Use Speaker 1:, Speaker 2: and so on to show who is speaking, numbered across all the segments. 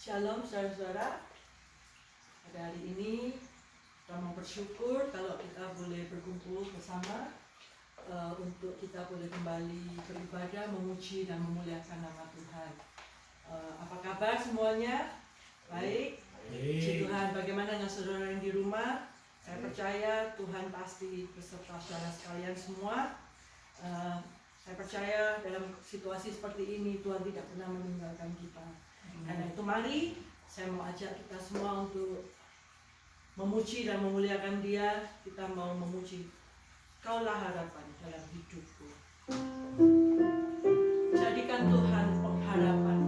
Speaker 1: Shalom saudara-saudara. Pada hari ini kita mau bersyukur kalau kita boleh berkumpul bersama untuk kita boleh kembali beribadah, memuji dan memuliakan nama Tuhan. Apa kabar semuanya? Baik? Puji Tuhan. Bagaimana dengan saudara yang di rumah? Saya percaya Tuhan pasti beserta saudara sekalian semua. Saya percaya dalam situasi seperti ini Tuhan tidak pernah meninggalkan kita. Karena itu mari saya mau ajak kita semua untuk memuji dan memuliakan Dia. Kita mau memuji, Kaulah harapan dalam hidupku. Jadikan Tuhan pengharapan.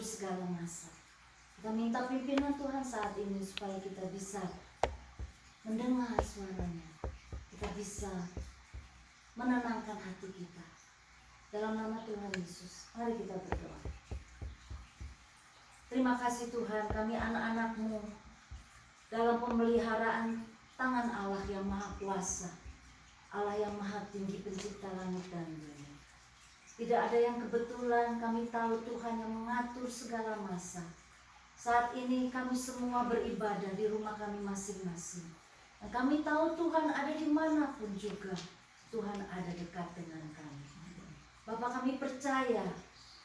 Speaker 2: Segala masa. Kita minta pimpinan Tuhan saat ini supaya kita bisa mendengar suaranya. Kita bisa menenangkan hati kita. Dalam nama Tuhan Yesus, mari kita berdoa. Terima kasih Tuhan, kami anak-anak-Mu dalam pemeliharaan tangan Allah yang Maha Kuasa, Allah yang Maha Tinggi Pencipta langit dan bumi. Tidak ada yang kebetulan, kami tahu Tuhan yang mengatur segala masa. Saat ini kami semua beribadah di rumah kami masing-masing. Dan kami tahu Tuhan ada dimanapun juga, Tuhan ada dekat dengan kami. Bapa, kami percaya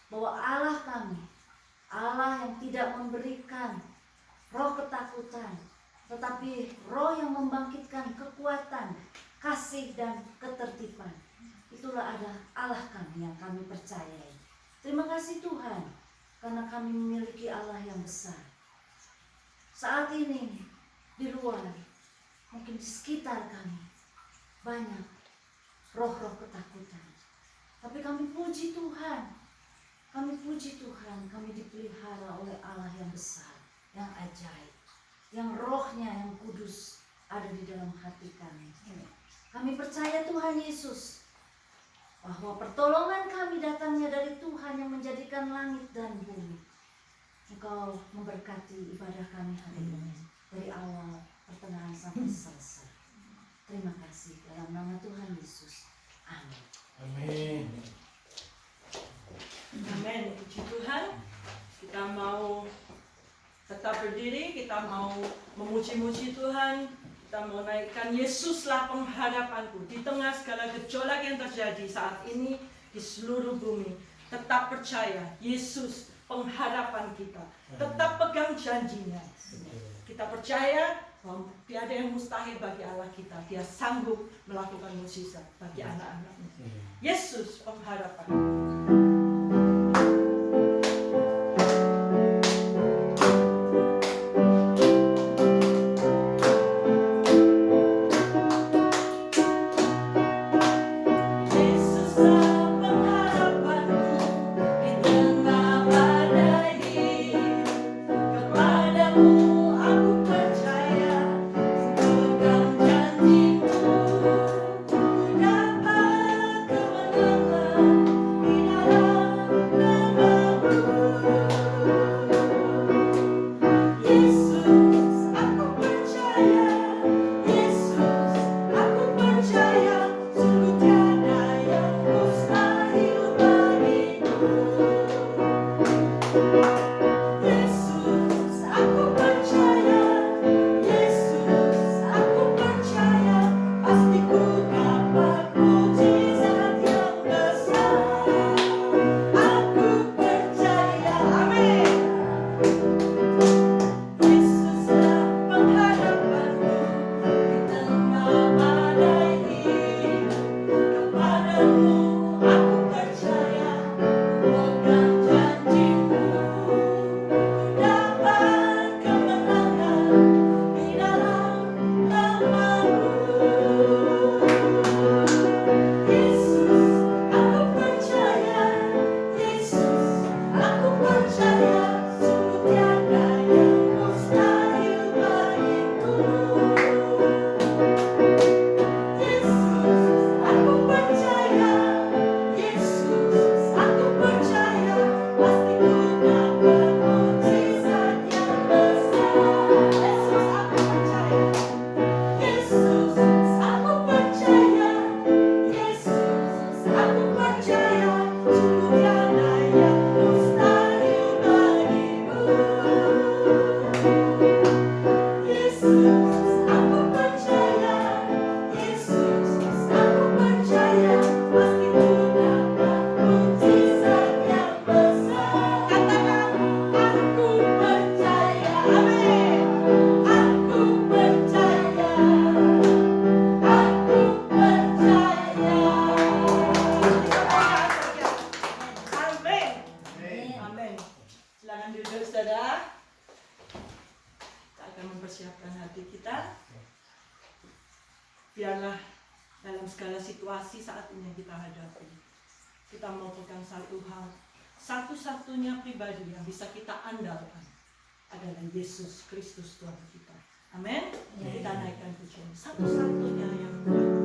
Speaker 2: bahwa Allah kami, Allah yang tidak memberikan roh ketakutan, tetapi roh yang membangkitkan kekuatan, kasih dan ketertiban. Itulah ada Allah kami yang kami percayai. Terima kasih Tuhan, karena kami memiliki Allah yang besar. Saat ini di luar, mungkin di sekitar kami, banyak roh-roh ketakutan. Tapi kami puji Tuhan, kami dipelihara oleh Allah yang besar, yang ajaib, yang rohnya yang kudus ada di dalam hati kami. Kami percaya Tuhan Yesus, bahwa pertolongan kami datangnya dari Tuhan yang menjadikan langit dan bumi. Engkau memberkati ibadah kami hari ini, dari awal, pertengahan sampai selesai. Terima kasih dalam nama Tuhan Yesus. Amin.
Speaker 3: Amin.
Speaker 1: Amin. Puji Tuhan. Kita mau tetap berdiri, kita mau memuji-muji Tuhan. Kita mau naikkan Yesuslah pengharapanku di tengah segala gejolak yang terjadi saat ini di seluruh bumi. Tetap percaya Yesus pengharapan kita. Tetap pegang janjinya. Kita percaya bahwa tiada yang mustahil bagi Allah kita. Dia sanggup melakukan mukjizat bagi anak-anaknya. Yesus pengharapan. Biarlah dalam segala situasi saat ini yang kita hadapi, kita mau pegang satu hal, satu-satunya pribadi yang bisa kita andalkan adalah Yesus Kristus Tuhan kita. Amin. Kita naikkan pujian, satu-satunya yang
Speaker 2: Tuhan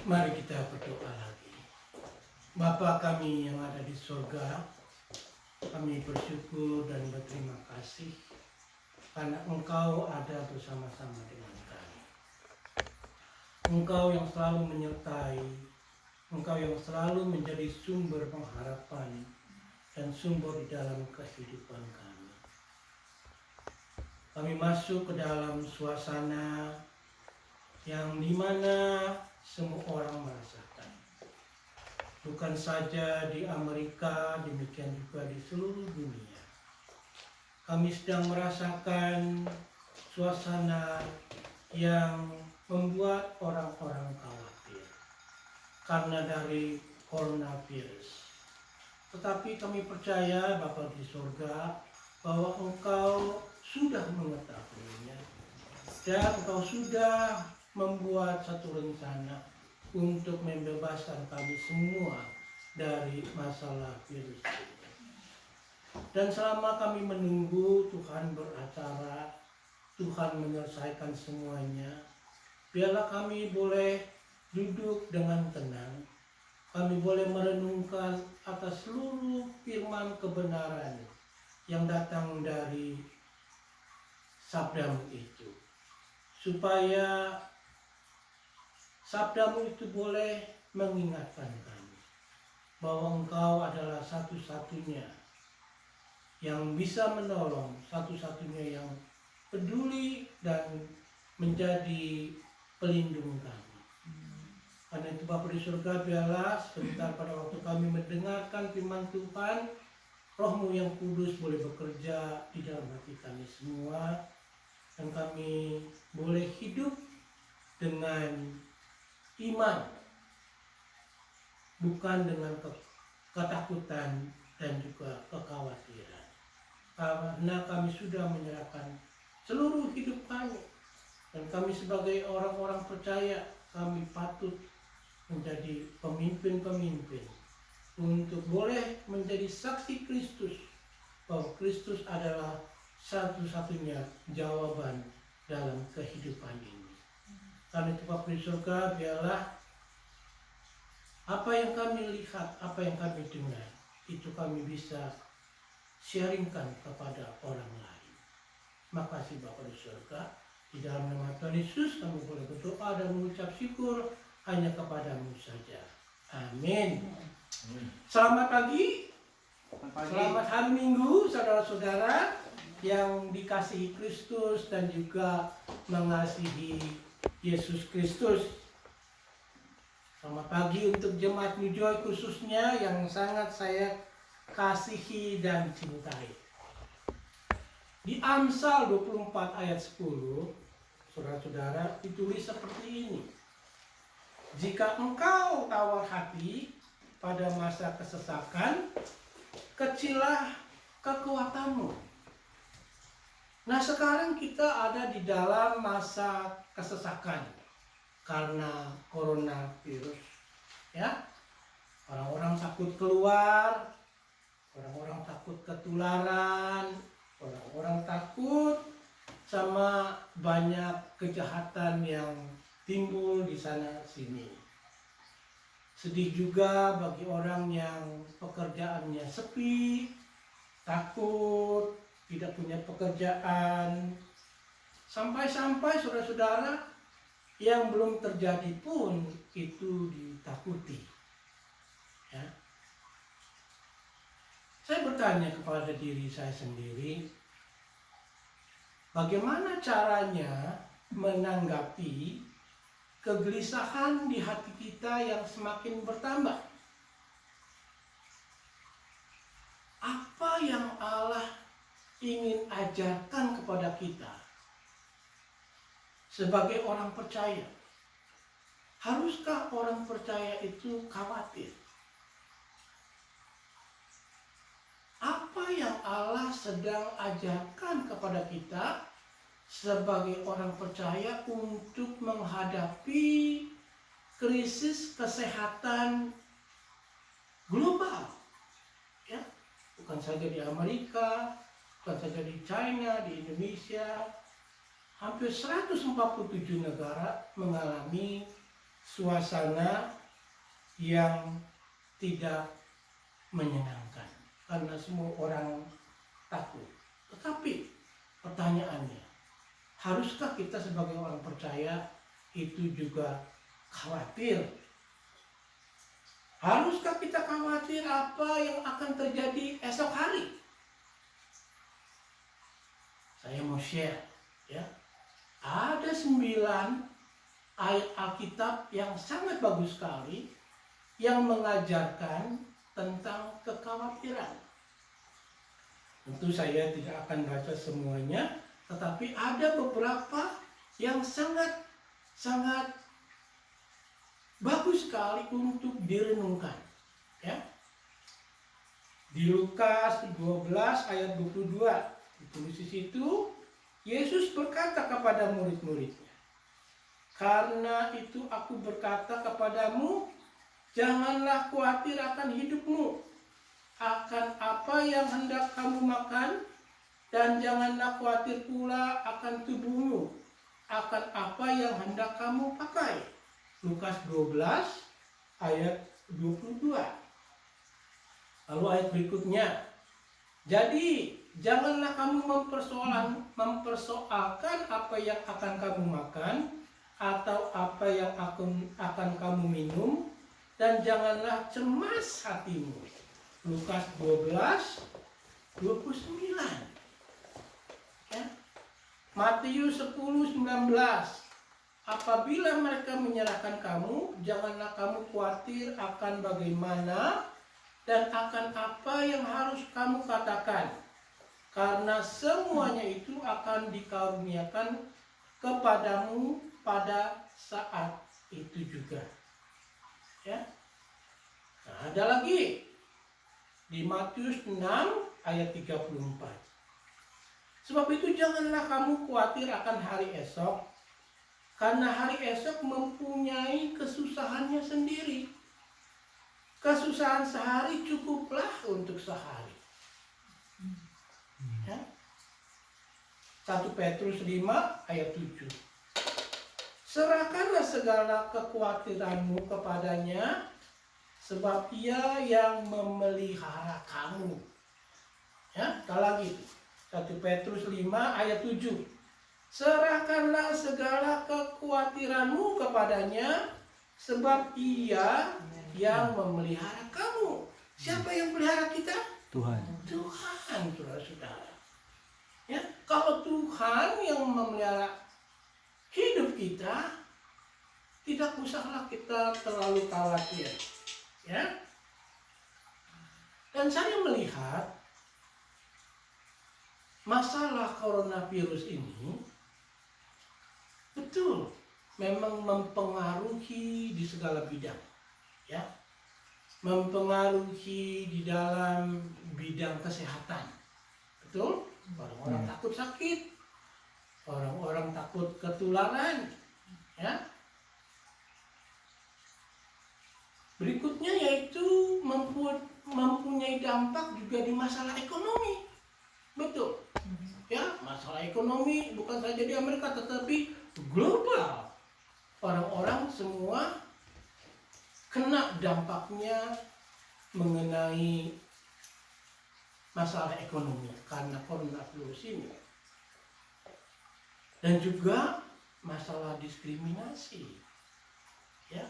Speaker 3: Mari kita berdoa lagi. Bapa kami yang ada di surga, kami bersyukur dan berterima kasih karena Engkau ada bersama-sama dengan kami. Engkau yang selalu menyertai, Engkau yang selalu menjadi sumber pengharapan dan sumber di dalam kehidupan kami. Kami masuk ke dalam suasana yang dimana semua orang merasakan. Bukan saja di Amerika, demikian juga di seluruh dunia. Kami sedang merasakan suasana yang membuat orang-orang khawatir karena dari coronavirus. Tetapi kami percaya Bapa di surga bahwa Engkau sudah mengetahuinya dan Engkau sudah membuat satu rencana untuk membebaskan kami semua dari masalah virus ini. Dan selama kami menunggu Tuhan beracara, Tuhan menyelesaikan semuanya, biarlah kami boleh duduk dengan tenang. Kami boleh merenungkan atas seluruh firman kebenaran yang datang dari sabdamu itu. Supaya sabdamu itu boleh mengingatkan kami bahwa Engkau adalah satu-satunya yang bisa menolong, satu-satunya yang peduli dan menjadi pelindung kami. Karena itu Bapa di surga, biarlah sebentar pada waktu kami mendengarkan firman Tuhan, Roh-Mu yang kudus boleh bekerja di dalam hati kami semua, dan kami boleh hidup dengan iman, bukan dengan ketakutan dan juga kekhawatiran. Karena kami sudah menyerahkan seluruh hidup kami, dan kami sebagai orang-orang percaya, kami patut menjadi pemimpin-pemimpin untuk boleh menjadi saksi Kristus, bahwa Kristus adalah satu-satunya jawaban dalam kehidupan ini. Karena itu Bapa di surga, biarlah apa yang kami lihat, apa yang kami dengar, itu kami bisa sharingkan kepada orang lain. Makasih Bapa di surga, di dalam nama Tuhan Yesus kami boleh berdoa dan mengucap syukur hanya kepadamu saja. Amin. Selamat pagi, selamat hari Minggu saudara-saudara yang dikasihi Kristus dan juga mengasihi Yesus Kristus. Selamat pagi untuk jemaat New Joy khususnya yang sangat saya kasihi dan cintai. Di Amsal 24 ayat 10, saudara-saudara, ditulis seperti ini. Jika engkau tawar hati pada masa kesesakan, kecillah kekuatanmu. Nah, sekarang kita ada di dalam masa kesesakan karena coronavirus, ya. Orang-orang takut keluar, orang-orang takut ketularan, orang-orang takut sama banyak kejahatan yang timbul di sana sini. Sedih juga bagi orang yang pekerjaannya sepi, takut, tidak punya pekerjaan. Sampai-sampai saudara-saudara yang belum terjadi pun itu ditakuti. Ya. Saya bertanya kepada diri saya sendiri, bagaimana caranya menanggapi kegelisahan di hati kita yang semakin bertambah? Apa yang Allah ingin ajarkan kepada kita sebagai orang percaya? Haruskah orang percaya itu khawatir? Apa yang Allah sedang ajarkan kepada kita sebagai orang percaya untuk menghadapi krisis kesehatan global? Ya, bukan saja di Amerika, bukan saja di China, di Indonesia, hampir 147 negara mengalami suasana yang tidak menyenangkan karena semua orang takut. Tetapi pertanyaannya, haruskah kita sebagai orang percaya itu juga khawatir? Haruskah kita khawatir apa yang akan terjadi esok hari? Saya mau share ya. Ada 9 ayat Alkitab yang sangat bagus sekali yang mengajarkan tentang kekhawatiran. Tentu saya tidak akan baca semuanya, tetapi ada beberapa yang sangat bagus sekali untuk direnungkan. Ya. Di Lukas 12 ayat 22 ditulis di situ, Yesus berkata kepada murid-muridnya, "Karena itu aku berkata kepadamu, janganlah khawatir akan hidupmu, akan apa yang hendak kamu makan, dan janganlah khawatir pula akan tubuhmu, akan apa yang hendak kamu pakai." Lukas 12 ayat 22. Lalu ayat berikutnya, "Jadi janganlah kamu mempersoalkan apa yang akan kamu makan atau apa yang akan kamu minum, dan janganlah cemas hatimu." Lukas 12 29. Ya. Matius 10:19. "Apabila mereka menyerahkan kamu, janganlah kamu khawatir akan bagaimana dan akan apa yang harus kamu katakan, karena semuanya itu akan dikaruniakan kepadamu pada saat itu juga." Ya. Nah, ada lagi di Matius 6 ayat 34. "Sebab itu janganlah kamu khawatir akan hari esok, karena hari esok mempunyai kesusahannya sendiri. Kesusahan sehari cukuplah untuk sehari." Ya. 1 Petrus 5 ayat 7. "Serahkanlah segala kekhawatiranmu kepadanya, sebab Ia yang memelihara kamu." Ya, sekali lagi 1 Petrus 5 ayat 7. "Serahkanlah segala kekhawatiranmu kepadanya, sebab Ia yang memelihara kamu." Siapa yang melihara kita?
Speaker 4: Tuhan.
Speaker 3: Tuhan, saudara-saudara. Ya, kalau Tuhan yang memelihara hidup kita, tidak usahlah kita terlalu khawatir. Ya. Dan saya melihat masalah coronavirus ini betul memang mempengaruhi di segala bidang. Ya. Mempengaruhi di dalam bidang kesehatan. Betul? Orang-orang takut sakit, orang-orang takut ketularan, ya. Berikutnya yaitu mempunyai dampak juga di masalah ekonomi. Betul. Ya, masalah ekonomi bukan saja di Amerika tetapi global. Orang-orang semua kena dampaknya mengenai masalah ekonomi karena coronavirus ini. Dan juga masalah diskriminasi. Ya.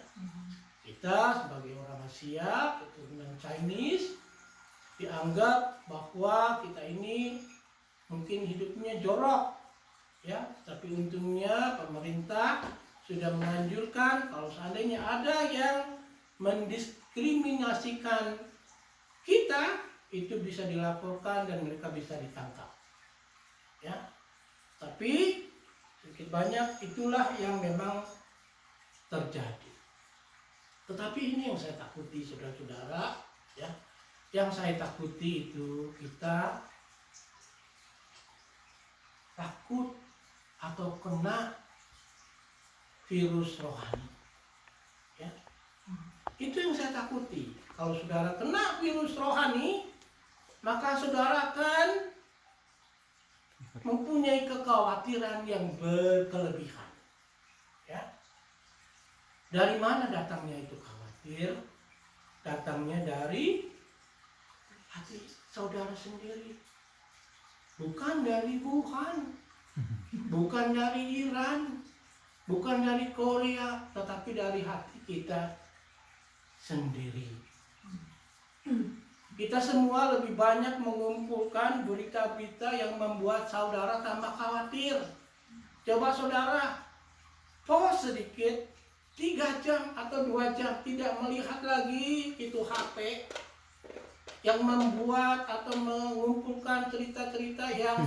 Speaker 3: Kita sebagai orang Asia, keturunan Chinese, dianggap bahwa kita ini mungkin hidupnya jorok. Ya, tapi untungnya pemerintah sudah menganjurkan kalau seandainya ada yang mendiskriminasikan kita, itu bisa dilaporkan dan mereka bisa ditangkap. Ya. Tapi sedikit banyak itulah yang memang terjadi. Tetapi ini yang saya takuti, saudara-saudara, ya. Yang saya takuti itu kita takut atau kena virus rohani. Ya. Itu yang saya takuti. Kalau saudara kena virus rohani, maka saudara akan mempunyai kekhawatiran yang berkelebihan. Ya. Dari mana datangnya itu khawatir? Datangnya dari hati saudara sendiri. Bukan dari Wuhan, bukan dari Iran, bukan dari Korea, tetapi dari hati kita sendiri. Kita semua lebih banyak mengumpulkan berita-berita yang membuat saudara tambah khawatir. Coba saudara pause sedikit, 3 jam atau 2 jam tidak melihat lagi itu HP yang membuat atau mengumpulkan cerita-cerita yang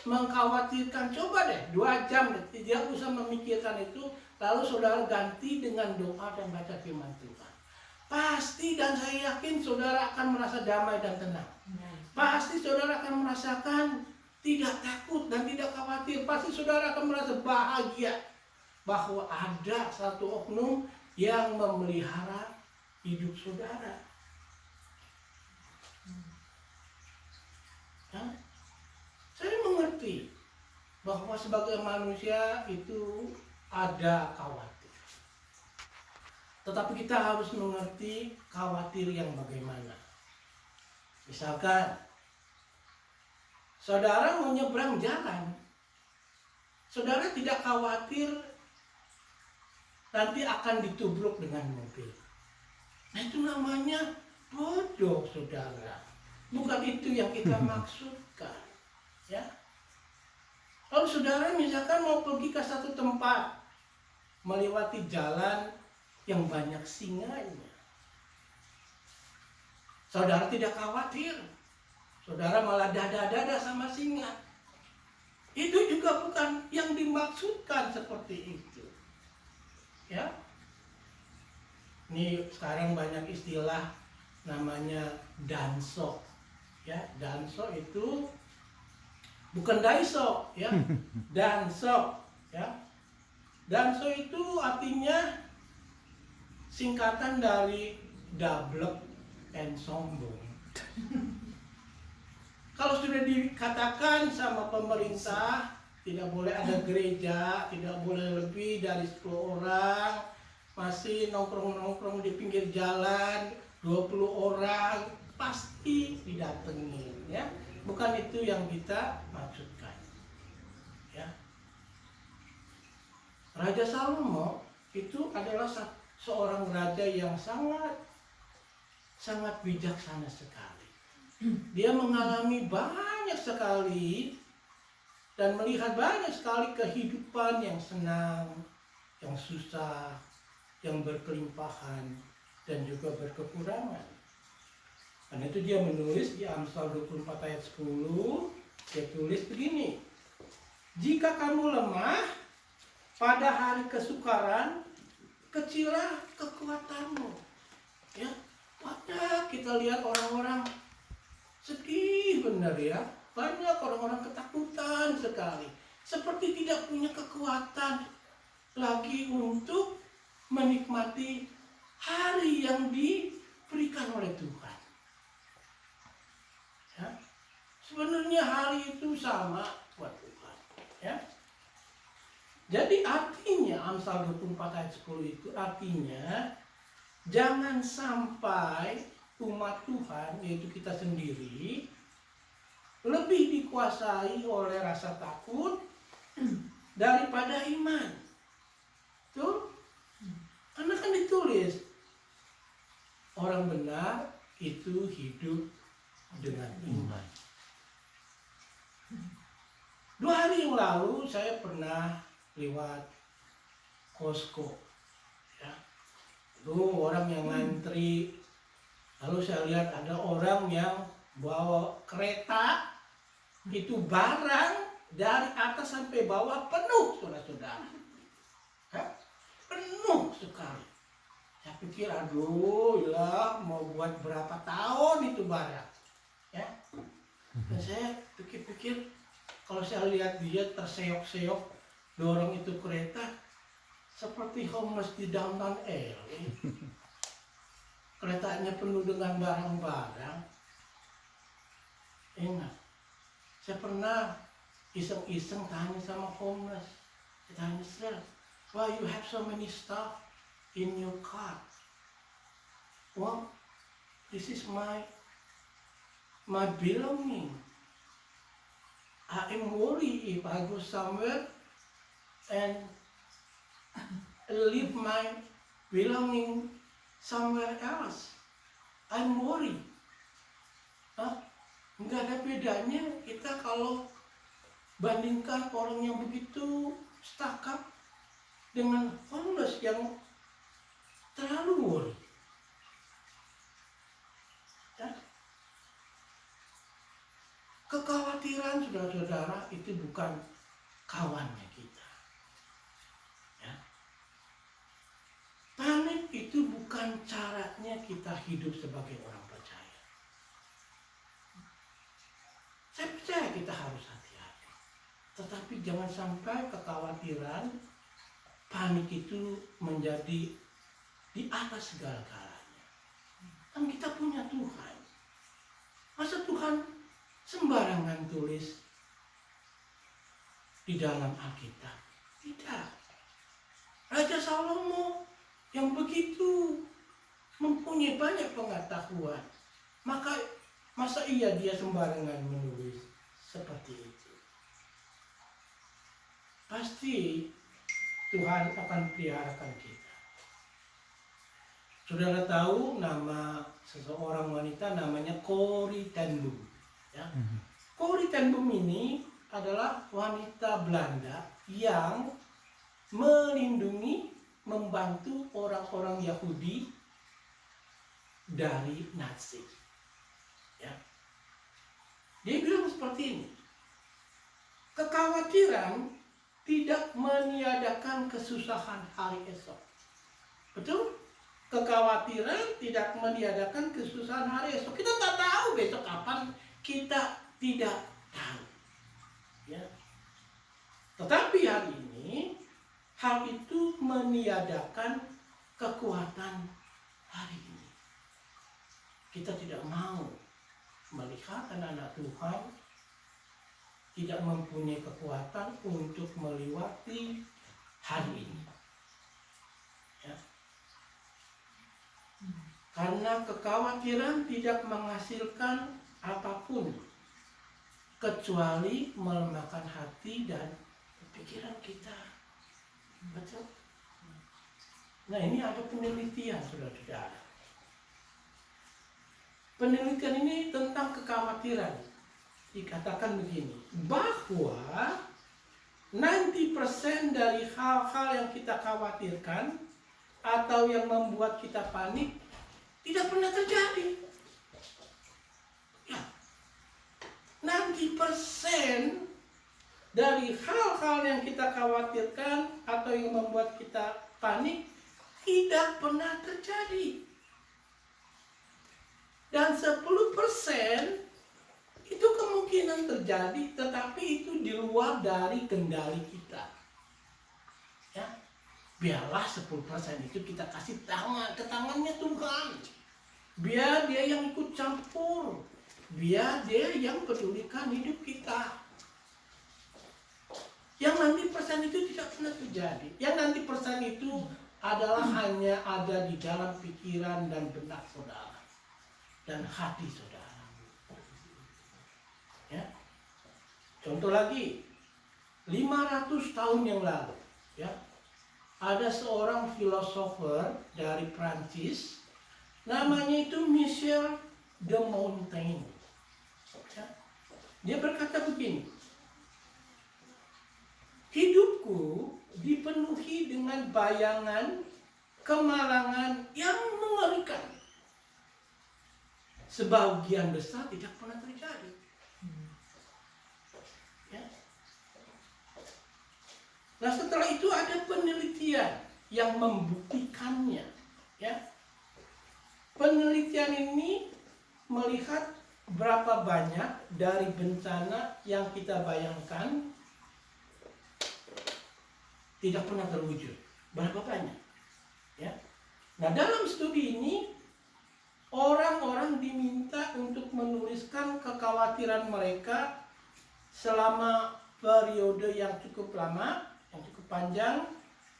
Speaker 3: mengkhawatirkan. Coba deh 2 jam deh, tidak usah memikirkan itu, lalu saudara ganti dengan doa dan baca firman Tuhan. Pasti dan saya yakin saudara akan merasa damai dan tenang. Pasti saudara akan merasakan tidak takut dan tidak khawatir. Pasti saudara akan merasa bahagia bahwa ada satu oknum yang memelihara hidup saudara. Saya mengerti bahwa sebagai manusia itu ada khawatir. Tetapi kita harus mengerti khawatir yang bagaimana. Misalkan saudara mau nyebrang jalan, saudara tidak khawatir nanti akan ditubruk dengan mobil. Nah itu namanya bodoh saudara. Bukan itu yang kita maksudkan. Ya. Kalau saudara misalkan mau pergi ke satu tempat, melewati jalan yang banyak singanya, saudara tidak khawatir. Saudara malah dada-dada sama singa. Itu juga bukan yang dimaksudkan seperti itu. Ya. Ini sekarang banyak istilah namanya danso. Ya, danso itu bukan daiso, ya. Danso, ya. Danso itu artinya singkatan dari dablek dan sombong. Kalau sudah dikatakan sama pemerintah tidak boleh ada gereja, tidak boleh lebih dari 10 orang, masih nongkrong-nongkrong di pinggir jalan 20 orang, pasti didatengin, ya. Bukan itu yang kita maksudkan. Ya. Raja Salomo itu adalah seorang raja yang sangat bijaksana sekali. Dia mengalami banyak sekali dan melihat banyak sekali kehidupan yang senang, yang susah, yang berkelimpahan dan juga berkekurangan. Karena itu dia menulis di Amsal 24 ayat 10, dia tulis begini: jika kamu lemah pada hari kesukaran, kecilah kekuatanmu. Ya, banyak kita lihat orang-orang sedih benar ya. Banyak orang-orang ketakutan sekali. Seperti tidak punya kekuatan lagi untuk menikmati hari yang diberikan oleh Tuhan. Ya. Sebenarnya hari itu sama buat Tuhan. Ya. Jadi artinya Amsal 24 ayat 10 itu artinya jangan sampai umat Tuhan, yaitu kita sendiri, lebih dikuasai oleh rasa takut daripada iman. Tuh, karena kan ditulis orang benar itu hidup dengan iman. 2 hari yang lalu saya pernah lewat Costco, ya. Tuh orang yang ngantri, lalu saya lihat ada orang yang bawa kereta, itu barang dari atas sampai bawah penuh, saudara-saudara. Penuh sekali. Saya pikir, aduh, ya mau buat berapa tahun itu barang, ya. Dan saya pikir-pikir, kalau saya lihat dia terseok-seok dorong itu kereta seperti homeless di downtown LA. Keretanya penuh dengan barang-barang. Ingat, saya pernah iseng-iseng tanya sama homeless. Saya tanya, sir, why you have so many stuff? in your car. Well, this is my belonging. I am worried if I go somewhere and leave my belonging somewhere else. I'm worried. Nggak ada bedanya kita kalau bandingkan orang yang begitu stuck up dengan homeless yang terlalu worry. Ya? Kekhawatiran saudara-saudara itu bukan kawannya kita. Ya? Panik itu bukan caranya kita hidup sebagai orang percaya. Saya percaya kita harus hati-hati. Tetapi jangan sampai kekhawatiran, panik itu menjadi di atas segala-galanya. Kan kita punya Tuhan. Masa Tuhan sembarangan tulis di dalam Alkitab? Tidak. Raja Salomo yang begitu mempunyai banyak pengetahuan, masa iya dia sembarangan menulis seperti itu? Pasti Tuhan akan peliharakan kita. Saudara tahu nama seseorang wanita namanya Corrie ten Boom. Ya. Corrie ten Boom ini adalah wanita Belanda yang melindungi, membantu orang-orang Yahudi dari Nazi. Ya. Dia bilang seperti ini, kekhawatiran tidak meniadakan kesusahan hari esok. Betul? Kekhawatiran tidak meniadakan kesusahan hari esok. Kita tak tahu besok kapan, kita tidak tahu. Ya. Tetapi hari ini, hal itu meniadakan kekuatan hari ini. Kita tidak mau melihat anak-anak Tuhan tidak mempunyai kekuatan untuk melewati hari ini. Ya. Karena kekhawatiran tidak menghasilkan apapun kecuali melemahkan hati dan pikiran kita. Betul? Nah, ini ada penelitian, saudara-saudara. Penelitian ini tentang kekhawatiran. Dikatakan begini, bahwa 90% dari hal-hal yang kita khawatirkan atau yang membuat kita panik tidak pernah terjadi. Ya. 90% dari hal-hal yang kita khawatirkan atau yang membuat kita panik tidak pernah terjadi. Dan 10% itu kemungkinan terjadi, tetapi itu di luar dari kendali kita. Ya, biarlah 10% itu kita kasih ke tangannya Tuhan. Biar dia yang ikut campur, biar dia yang pedulikan hidup kita. Yang 90% itu tidak pernah terjadi. Yang 90% itu adalah hanya ada di dalam pikiran dan benak saudara dan hati saudara. Ya. Contoh lagi, 500 tahun yang lalu, ya, ada seorang filosofer dari Prancis, namanya itu Michel de Montaigne. Ya. Dia berkata begini, hidupku dipenuhi dengan bayangan kemalangan yang mengerikan. Sebagian besar tidak pernah terjadi. Ya. Nah, setelah itu ada penelitian yang membuktikannya. Ya. Penelitian ini melihat berapa banyak dari bencana yang kita bayangkan tidak pernah terwujud. Berapa banyak? Ya. Nah, dalam studi ini orang-orang diminta untuk menuliskan kekhawatiran mereka selama periode yang cukup lama, yang cukup panjang,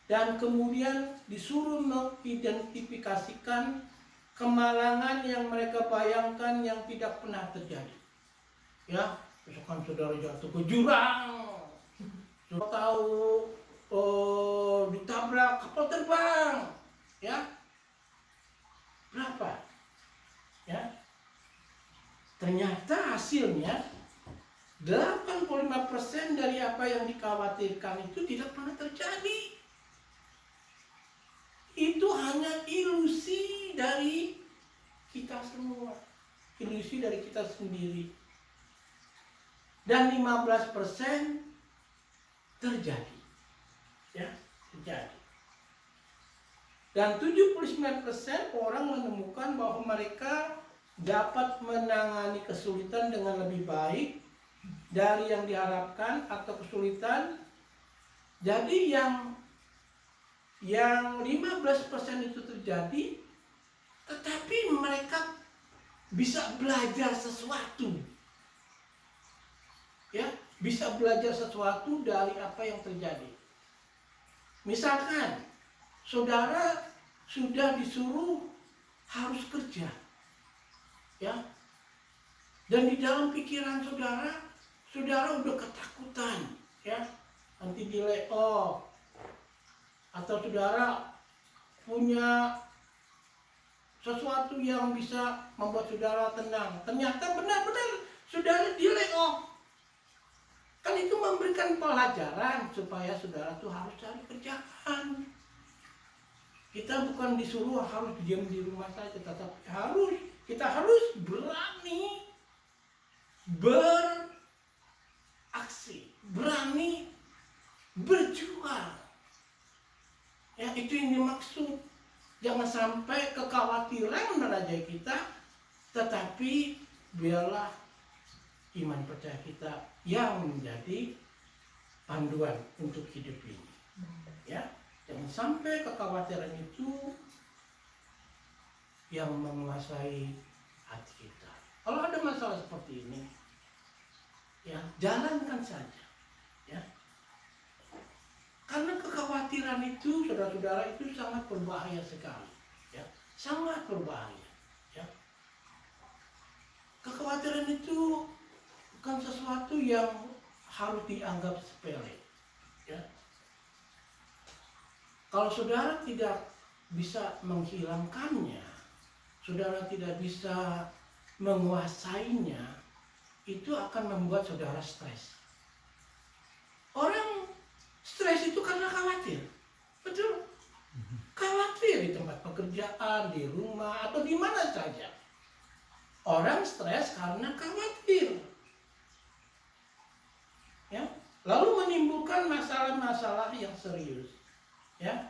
Speaker 3: dan kemudian disuruh mengidentifikasikan kemalangan yang mereka bayangkan yang tidak pernah terjadi. Ya, misalkan saudara jatuh ke jurang, saudara tahu ditabrak kapal terbang, ya berapa? Ya, ternyata hasilnya 85% dari apa yang dikhawatirkan itu tidak pernah terjadi. Itu hanya ilusi dari kita semua, ilusi dari kita sendiri. Dan 15% terjadi. Ya, terjadi. Dan 79% orang menemukan bahwa mereka dapat menangani kesulitan dengan lebih baik dari yang diharapkan atau kesulitan. Jadi yang 15% itu terjadi, tetapi mereka bisa belajar sesuatu. Ya, bisa belajar sesuatu dari apa yang terjadi. Misalkan saudara sudah disuruh harus kerja, ya, dan di dalam pikiran saudara udah ketakutan, ya, nanti di layoff, atau saudara punya sesuatu yang bisa membuat saudara tenang, ternyata benar-benar saudara di layoff. Kan itu memberikan pelajaran supaya saudara tuh harus cari kerjaan. Kita bukan disuruh harus diam di rumah saja, tetapi kita harus berani beraksi, berani berjuang. Ya, itu yang dimaksud. Jangan sampai kekhawatiran merajai kita, tetapi biarlah iman percaya kita yang menjadi panduan untuk hidup ini. Ya, jangan sampai kekhawatiran itu yang menguasai hati kita. Kalau ada masalah seperti ini, ya jalankan saja, ya. Karena kekhawatiran itu, saudara-saudara, itu sangat berbahaya sekali, ya, sangat berbahaya, ya. Kekhawatiran itu bukan sesuatu yang harus dianggap sepele, ya. Kalau saudara tidak bisa menghilangkannya, saudara tidak bisa menguasainya, itu akan membuat saudara stres. Orang stres itu karena khawatir, betul? Khawatir di tempat pekerjaan, di rumah, atau di mana saja. Orang stres karena khawatir, ya, lalu menimbulkan masalah-masalah yang serius, ya,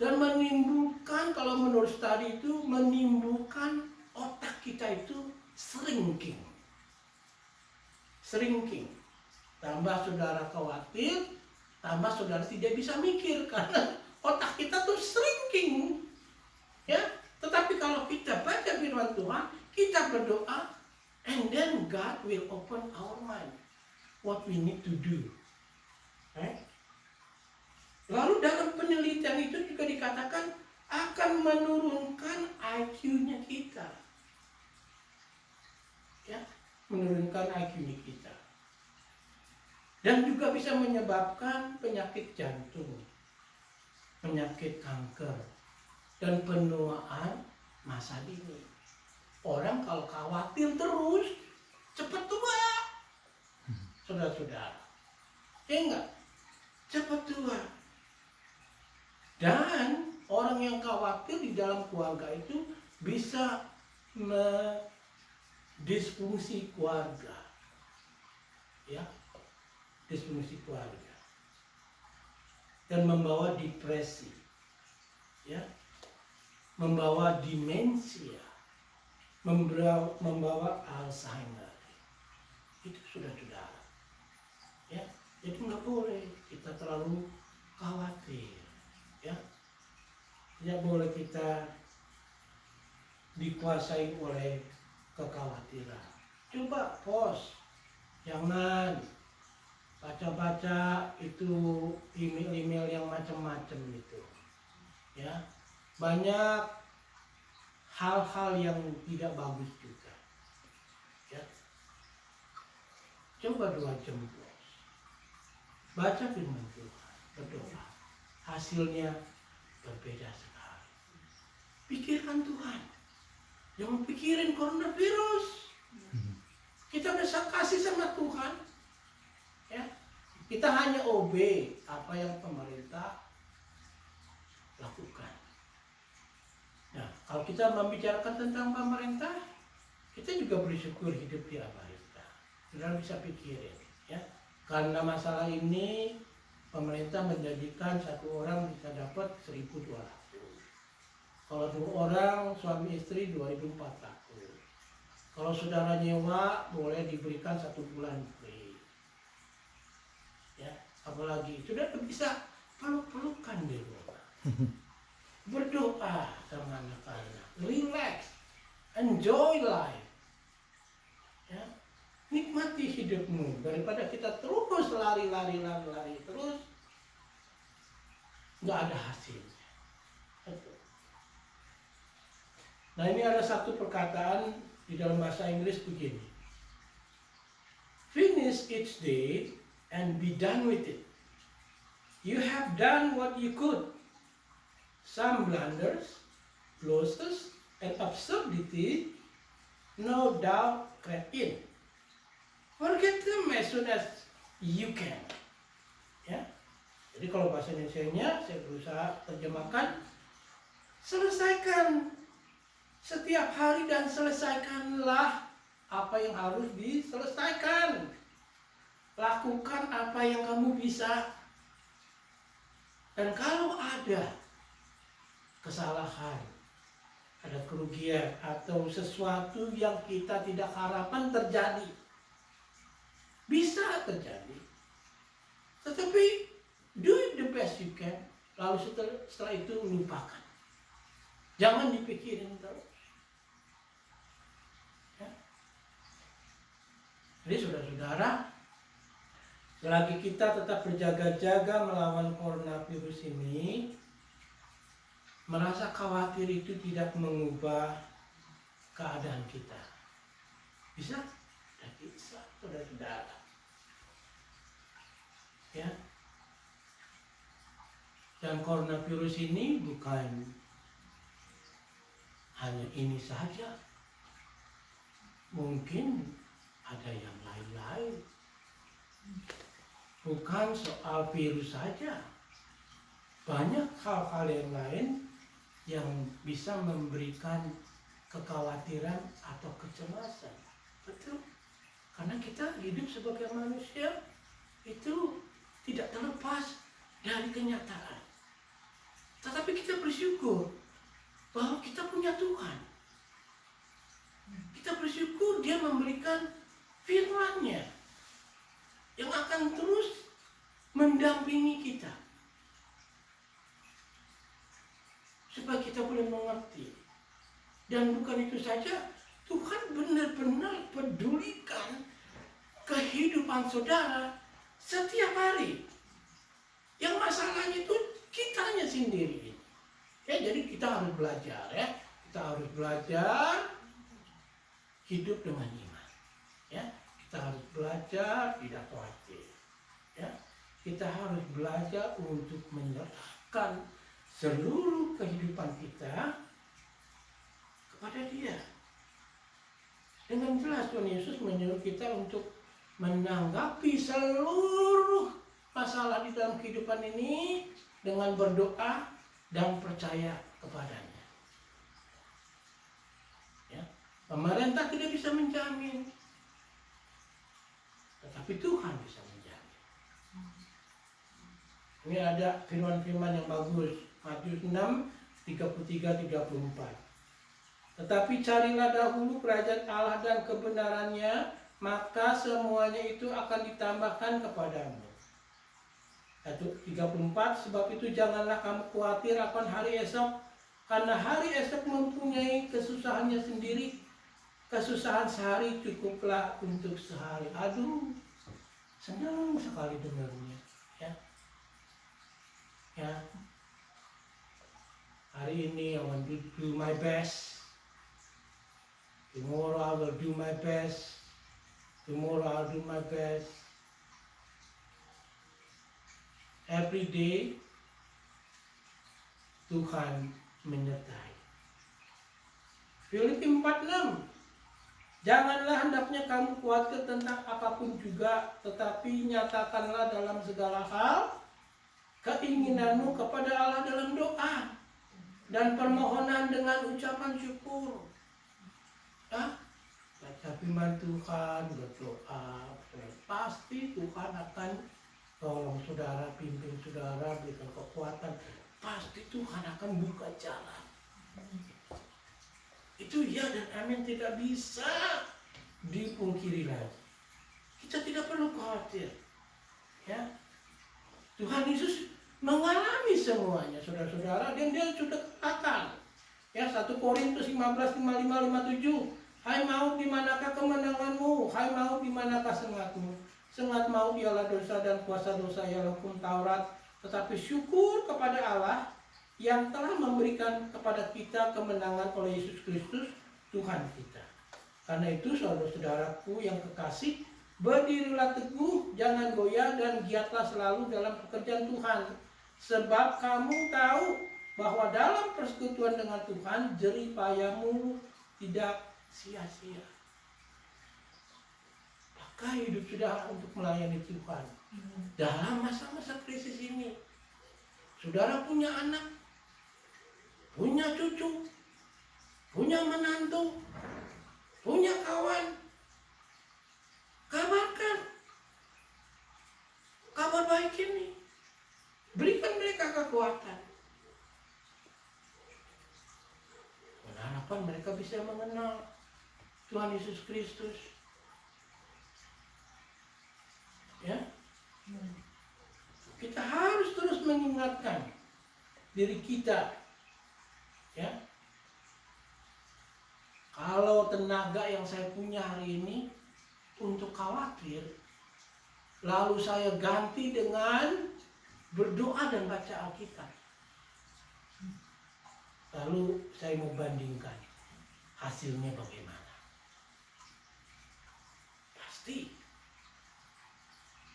Speaker 3: dan menimbulkan, kalau menurut studi itu, menimbulkan otak kita itu shrinking. Tambah saudara khawatir, tambah saudara tidak bisa mikir karena otak kita tuh shrinking, ya. Tetapi kalau kita baca firman Tuhan, kita berdoa, and then God will open our mind what we need to do. Lalu dalam penelitian itu juga dikatakan akan menurunkan IQ-nya kita, ya, menurunkan IQ-nya kita, dan juga bisa menyebabkan penyakit jantung, penyakit kanker, dan penuaan masa dini. Orang kalau khawatir terus cepat tua, saudara-saudara, ya enggak, cepat tua. Dan orang yang khawatir di dalam keluarga itu bisa disfungsi keluarga, ya, disfungsi keluarga, dan membawa depresi, ya, membawa demensia, membawa Alzheimer. Itu sudah, ya. Jadi nggak boleh kita terlalu khawatir, ya. Tidak boleh kita dikuasai oleh kekhawatiran. Coba pause, jangan, baca-baca itu email-email yang macam-macam itu, ya, banyak hal-hal yang tidak bagus juga, ya. Coba 2 jam baca firman Tuhan, berdoa, hasilnya berbeda sekali. Pikirkan Tuhan, jangan pikirin coronavirus. Kita bisa kasih sama Tuhan, ya. Kita hanya obey apa yang pemerintah lakukan. Nah, kalau kita membicarakan tentang pemerintah, kita juga bersyukur hidup di Amerika. Saudara bisa pikirin, ya. Karena masalah ini, pemerintah menjadikan 1 orang bisa dapat 1.200. Kalau 2 orang suami istri 2.400. Kalau saudara nyewa boleh diberikan 1 bulan free. Ya, apalagi sudah bisa peluk-pelukan di rumah. Berdoa sama anak-anak, relax, enjoy life. Ya, nikmati hidupmu daripada kita terus lari terus, nggak ada hasilnya. Nah, ini ada satu perkataan di dalam bahasa Inggris begini. Finish each day and be done with it. You have done what you could. Some blunders, losses, and absurdity no doubt creep in. Forget them as soon as you can. Ya. Jadi kalau bahasa Indonesianya saya berusaha terjemahkan, selesaikan setiap hari dan selesaikanlah apa yang harus diselesaikan. Lakukan apa yang kamu bisa. Dan kalau ada kesalahan, ada kerugian atau sesuatu yang kita tidak harapkan terjadi, bisa terjadi. Tetapi do it the best you can. Lalu setelah itu lupakan. Jangan dipikirin terus. Ya. Jadi saudara-saudara, selagi kita tetap berjaga-jaga melawan coronavirus ini, merasa khawatir itu tidak mengubah keadaan kita. Bisa? Tidak bisa, saudara-saudara. Ya. Dan coronavirus ini bukan hanya ini saja. Mungkin ada yang lain-lain. Bukan soal virus saja. Banyak hal-hal yang lain yang bisa memberikan kekhawatiran atau kecemasan. Betul. Karena kita hidup sebagai manusia itu tidak terlepas dari kenyataan. Tetapi kita bersyukur bahwa kita punya Tuhan. Kita bersyukur Dia memberikan firman-Nya yang akan terus mendampingi kita, supaya kita boleh mengerti. Dan bukan itu saja, Tuhan benar-benar pedulikan kehidupan saudara setiap hari. Yang masalahnya itu kitanya sendiri. Ya, jadi kita harus belajar, ya. Kita harus belajar hidup dengan iman. Ya, kita harus belajar tidak khawatir. Ya, kita harus belajar untuk menyerahkan seluruh kehidupan kita kepada Dia. Dengan jelas Tuhan Yesus menyuruh kita untuk menanggapi seluruh masalah di dalam kehidupan ini dengan berdoa dan percaya kepadanya. Ya, pemerintah tidak bisa menjamin, tetapi Tuhan bisa menjamin. Ini ada firman-firman yang bagus. Matius 6, 33-34. Tetapi carilah dahulu kerajaan Allah dan kebenarannya, maka semuanya itu akan ditambahkan kepadamu. 34, sebab itu janganlah kamu khawatir akan hari esok, karena hari esok mempunyai kesusahannya sendiri. Kesusahan sehari cukuplah untuk sehari. Aduh, senang sekali dengarnya, ya. Ya. Hari ini I want to do my best. Tomorrow I will do my best. Tomorrow I'll do my best. Every day Tuhan menyertai. Filipi 4:6. Janganlah hendaknya kamu khawatir tentang apapun juga, tetapi nyatakanlah dalam segala hal keinginanmu kepada Allah dalam doa dan permohonan dengan ucapan syukur. Ya, baca firman Tuhan, berdoa, pasti Tuhan akan tolong saudara, pimpin saudara, berikan kekuatan. Pasti Tuhan akan buka jalan. Itu ya dan amin, tidak bisa dipungkiri lagi. Kita tidak perlu khawatir. Ya, Tuhan Yesus mengalami semuanya, saudara-saudara, dan dia sudah katakan. Ya, 1 Korintus 15:55-57. Hai maut, di manakah kemenanganmu? Hai maut, di manakah sengatmu? Sengat maut ialah dosa dan kuasa dosa ialah hukum Taurat. Tetapi syukur kepada Allah yang telah memberikan kepada kita kemenangan oleh Yesus Kristus Tuhan kita. Karena itu saudara-saudaraku yang kekasih, berdirilah teguh, jangan goyah, dan giatlah selalu dalam pekerjaan Tuhan. Sebab kamu tahu bahwa dalam persekutuan dengan Tuhan, jerih payahmu tidak sia-sia. Pakai hidup saudara untuk melayani Tuhan. Dalam masa-masa krisis ini, saudara punya anak, punya cucu, punya menantu, punya kawan, kabarkan kabar baik ini. Berikan mereka kekuatan. Dengan harapan mereka bisa mengenal Tuhan Yesus Kristus. Ya, kita harus terus mengingatkan diri kita. Ya, kalau tenaga yang saya punya hari ini untuk khawatir, lalu saya ganti dengan berdoa dan baca Alkitab. Lalu saya mau bandingkan hasilnya bagaimana. Pasti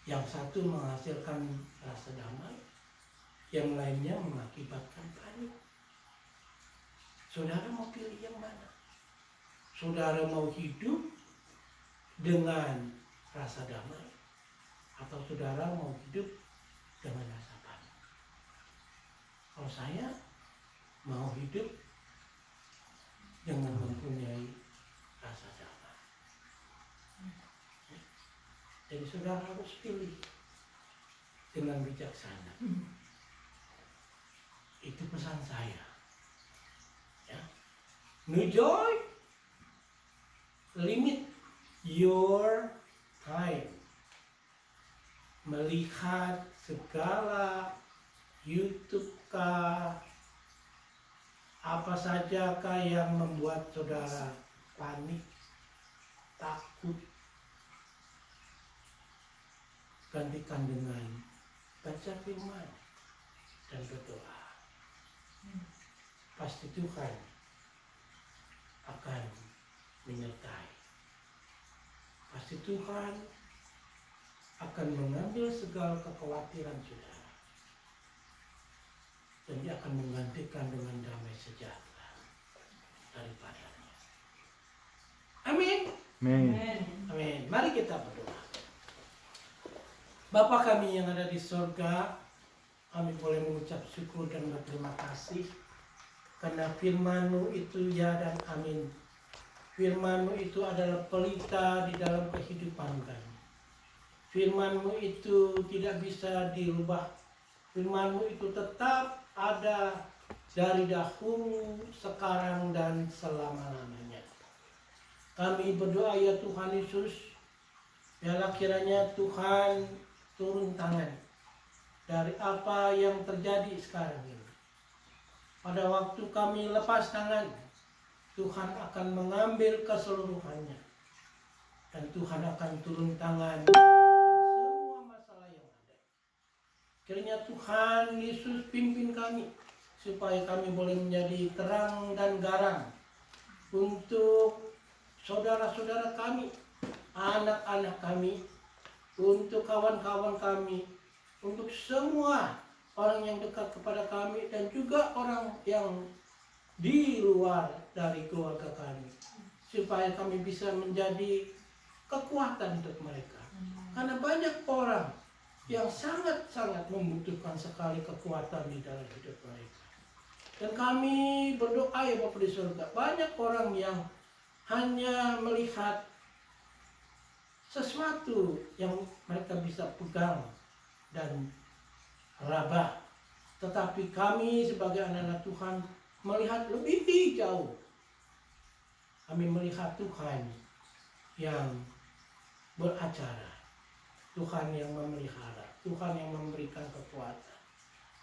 Speaker 3: yang satu menghasilkan rasa damai, yang lainnya mengakibatkan panik. Saudara mau pilih yang mana? Saudara mau hidup dengan rasa damai, atau saudara mau hidup dengan rasa panik? Kalau saya mau hidup dengan mempunyai rasa damai. Jadi saudara harus pilih dengan bijaksana. Itu pesan saya. Ya. No joy, limit your time. Melihat segala YouTube kah, apa sajakah yang membuat saudara panik, takut. Gantikan dengan baca firman dan berdoa. Pasti Tuhan akan menyertai. Pasti Tuhan akan mengambil segala kekhawatiran saudara, dan dia akan menggantikan dengan damai sejahtera daripadanya. Amin.
Speaker 4: Amin.
Speaker 3: Amin. Mari kita berdoa. Bapa kami yang ada di surga, kami boleh mengucap syukur dan berterima kasih karena firman-Mu itu ya dan amin. Firman-Mu itu adalah pelita di dalam kehidupan kami. Firman-Mu itu tidak bisa dirubah. Firman-Mu itu tetap ada dari dahulu, sekarang, dan selama-lamanya. Kami berdoa ya Tuhan Yesus, biarlah kiranya Tuhan turun tangan dari apa yang terjadi sekarang ini. Pada waktu kami lepas tangan, Tuhan akan mengambil keseluruhannya. Dan Tuhan akan turun tangan Kiranya Tuhan Yesus pimpin kami supaya kami boleh menjadi terang dan garam untuk saudara-saudara kami, anak-anak kami, untuk kawan-kawan kami, untuk semua orang yang dekat kepada kami dan juga orang yang di luar dari keluarga kami, supaya kami bisa menjadi kekuatan untuk mereka. Karena banyak orang yang sangat-sangat membutuhkan sekali kekuatan di dalam hidup mereka. Dan kami berdoa ya Bapa di surga, banyak orang yang hanya melihat sesuatu yang mereka bisa pegang dan raba. Tetapi kami sebagai anak-anak Tuhan melihat lebih jauh. Kami melihat Tuhan yang beracara, Tuhan yang memelihara, Tuhan yang memberikan kekuatan.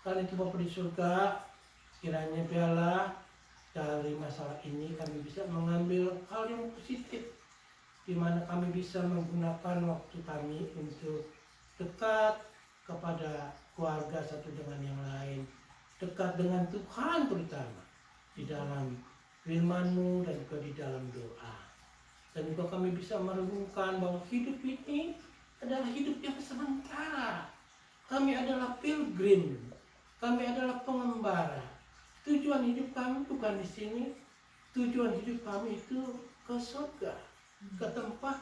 Speaker 3: Karena itu Bapa di surga, kiranya biarlah dari masalah ini kami bisa mengambil hal yang positif, di mana kami bisa menggunakan waktu kami untuk dekat kepada keluarga satu dengan yang lain, dekat dengan Tuhan terutama di dalam firman-Mu dan juga di dalam doa. Dan juga kami bisa merenungkan bahwa hidup ini adalah hidup yang sementara. Kami adalah pilgrim, kami adalah pengembara. Tujuan hidup kami bukan di sini. Tujuan hidup kami itu ke surga, ke tempat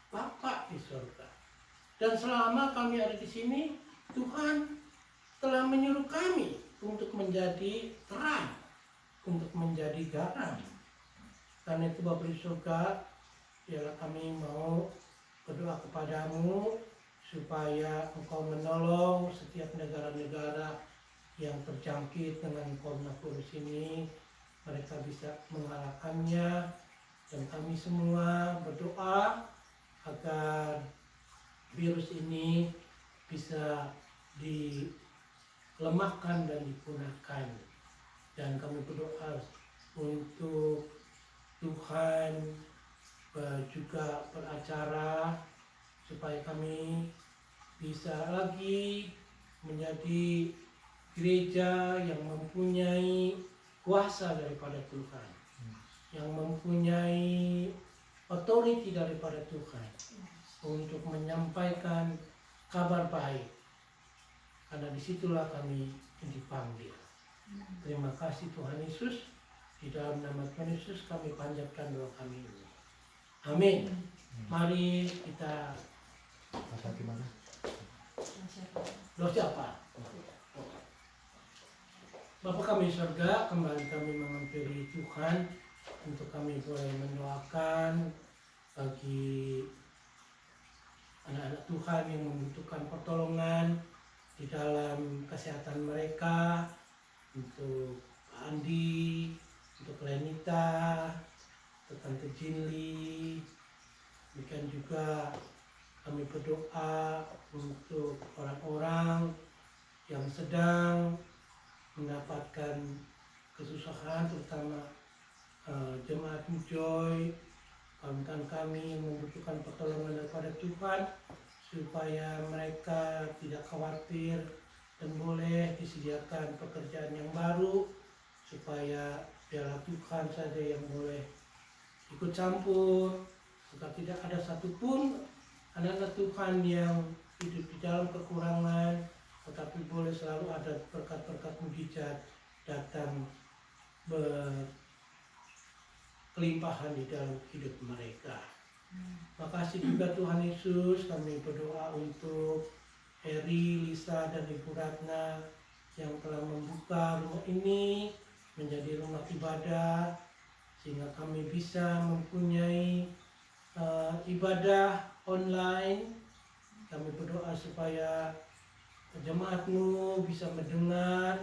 Speaker 3: Bapa di surga. Dan selama kami ada di sini, Tuhan telah menyuruh kami untuk menjadi terang, untuk menjadi garam. Karena itu Bapa di surga, biarlah kami mau berdoa kepadamu supaya Engkau menolong setiap negara-negara yang terjangkit dengan coronavirus ini, mereka bisa mengalahkannya. Dan kami semua berdoa agar virus ini bisa dilemahkan dan dipunahkan. Dan kami berdoa untuk Tuhan juga beracara supaya kami bisa lagi menjadi gereja yang mempunyai kuasa daripada Tuhan, yang mempunyai otoriti daripada Tuhan untuk menyampaikan kabar baik, karena disitulah kami dipanggil. Terima kasih Tuhan Yesus, di dalam nama Tuhan Yesus kami panjatkan doa kami ini. Amin. Mari kita doa siapa? Bapa kami di surga, kembali kami menghampiri Tuhan untuk kami boleh mendoakan bagi anak-anak Tuhan yang membutuhkan pertolongan di dalam kesehatan mereka, untuk Pak Andi, untuk Lenita, untuk Tante Jinli. Demikian juga kami berdoa untuk orang-orang yang sedang mendapatkan kesusahan, terutama jemaat Joy, kawan-kawan kami yang membutuhkan pertolongan daripada Tuhan, supaya mereka tidak khawatir dan boleh disediakan pekerjaan yang baru, supaya biarlah Tuhan saja yang boleh ikut campur, supaya tidak ada satupun anak-anak Tuhan yang hidup di dalam kekurangan, tetapi boleh selalu ada berkat-berkat mujizat datang berkelimpahan di dalam hidup mereka. Makasih juga Tuhan Yesus, kami berdoa untuk Eri, Lisa, dan Ibu Ratna yang telah membuka rumah ini menjadi rumah ibadah, sehingga kami bisa mempunyai ibadah online. Kami berdoa supaya jemaat-Mu bisa mendengar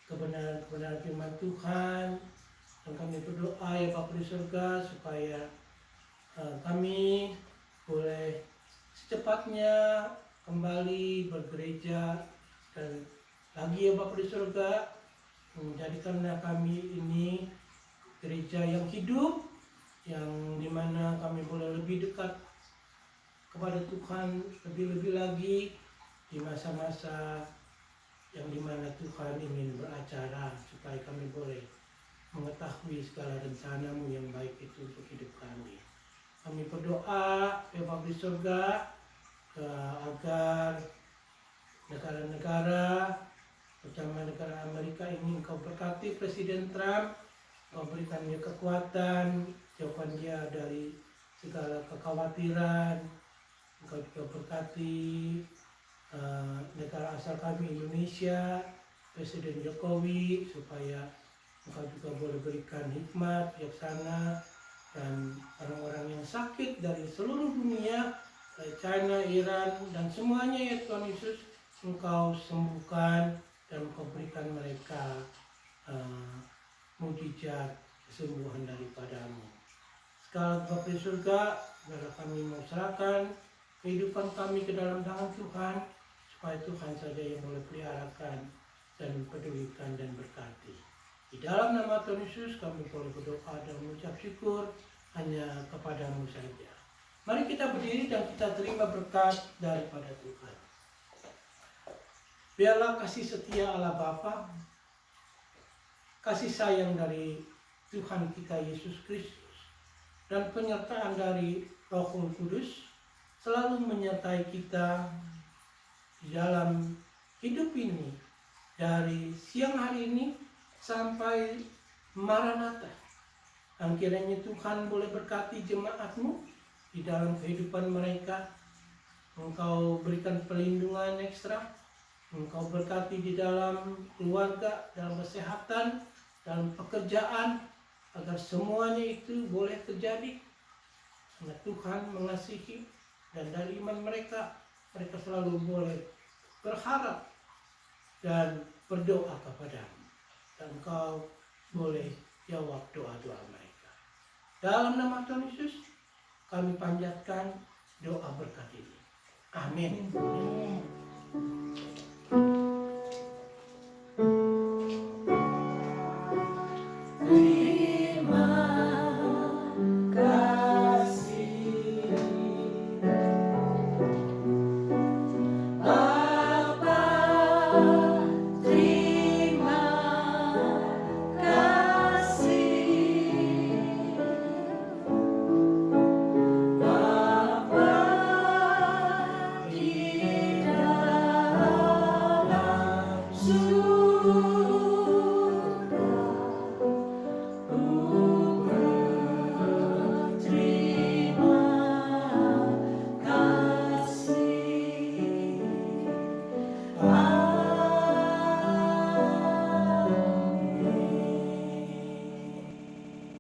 Speaker 3: kebenaran-kebenaran firman Tuhan. Dan kami berdoa ya Bapa di surga, supaya kami boleh secepatnya kembali bergereja, dan lagi ya Bapa di surga, menjadikanlah kami ini gereja yang hidup, yang dimana kami boleh lebih dekat kepada Tuhan lebih-lebih lagi di masa-masa yang dimana Tuhan ingin beracara supaya kami boleh mengetahui segala rencana-Mu yang baik itu untuk hidup kami. Kami berdoa ya Bapa di surga agar negara-negara terutama negara Amerika ini Engkau berkati Presiden Trump, Engkau berikan dia kekuatan, jauhkan dia dari segala kekhawatiran, Engkau juga berkati negara asal kami Indonesia, Presiden Jokowi, supaya Engkau juga boleh berikan hikmat, bijaksana, dan orang-orang yang sakit dari seluruh dunia, dari China, Iran, dan semuanya ya Tuhan Yesus, Engkau sembuhkan dan Engkau berikan mereka mujizat kesembuhan daripada-Mu. Sekali Bapa di surga, biarlah kami mau serahkan kehidupan kami ke dalam tangan Tuhan, supaya Tuhan saja yang boleh peliharakan dan pedulikan dan berkati. Di dalam nama Tuhan Yesus kami boleh berdoa dan mengucap syukur hanya kepada-Mu saja. Mari kita berdiri dan kita terima berkat daripada Tuhan. Biarlah kasih setia Allah Bapa, kasih sayang dari Tuhan kita Yesus Kristus, dan penyertaan dari Roh Kudus selalu menyertai kita di dalam hidup ini, dari siang hari ini sampai Maranatha. Dan kiranya Tuhan boleh berkati jemaat-Mu di dalam kehidupan mereka. Engkau berikan perlindungan ekstra, Engkau berkati di dalam keluarga, dalam kesehatan, dalam pekerjaan, agar semuanya itu boleh terjadi. Karena Tuhan mengasihi, dan dari iman mereka selalu boleh berharap dan berdoa kepada-Mu. Dan Engkau boleh jawab doa-doa mereka. Dalam nama Tuhan Yesus, kami panjatkan doa berkat ini. Amin.
Speaker 2: Amin.